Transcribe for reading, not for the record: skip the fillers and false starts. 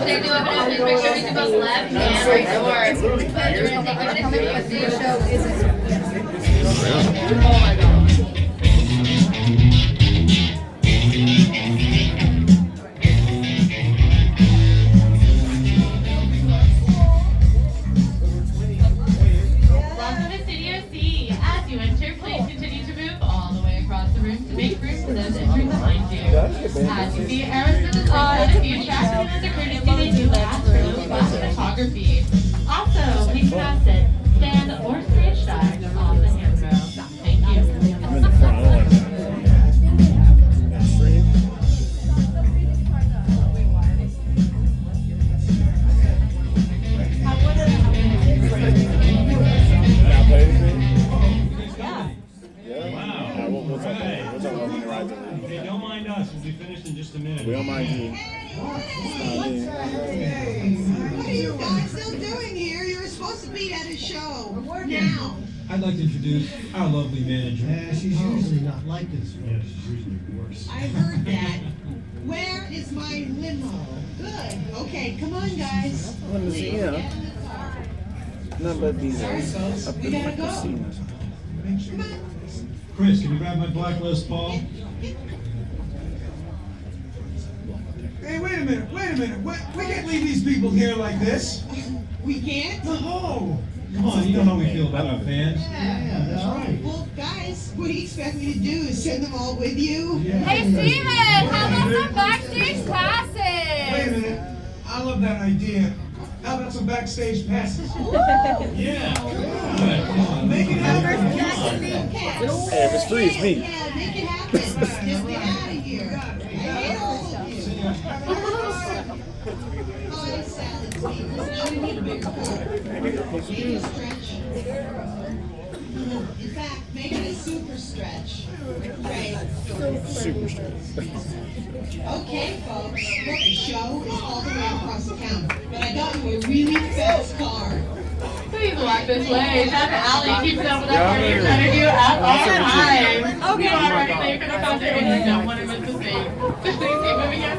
Take you over to this picture. We can go left and right door. Oh my god. Welcome to Studio C. As you enter, please continue to move all the way across the room to make room for those entering behind you. As you see, Aerosmith is on a few tracks, and as a courtesy, they do ask for no flash photography. Also, please pass it, stand, or stage dive on the handrail. Thank you. I'm in the front. I don't like that. Can I play anything? Yeah. Wow. We'll talk about when the rides are ready. Hey, don't mind us. We'll be finished in just a minute. We don't mind you. What are you guys still doing here? You're supposed to be at a show. Now. I'd like to introduce our lovely manager. Yeah, she's usually not like this. Yeah, she's usually worse. I heard that. Where is my limo? Good. Okay, come on, guys. I want to see, Get in the car. None but these Sorry, folks. up We in gotta the go. casino. Come on. Chris, can you grab my black Les Paul? Hey, wait a minute. We can't leave these people here like this. We can't? No. Come on, you know how we feel about our fans. Yeah, that's right. Well, guys, what do you expect me to do? Is send them all with you? Hey, Steven, how about some backstage Wait a passes? minute. I love that idea. How about some backstage passes? Yeah. Good, come on. Make it happen. Hey, if it's free, it's me. Yeah, make it happen. Just get out of here. I hate all of you. Oh, it's salad, sweet. Listen, I need a bigger cup. Maybe a stretch. In fact, make it a super stretch. Right. Super straight. Okay, folks. Look, the show is all the way across the counter. But I got you a really fast car. Please walk this way. That alley keeps up with that party in front of you at all times. Okay. You are ready for the concert and you don't want to miss the stage. Please keep moving your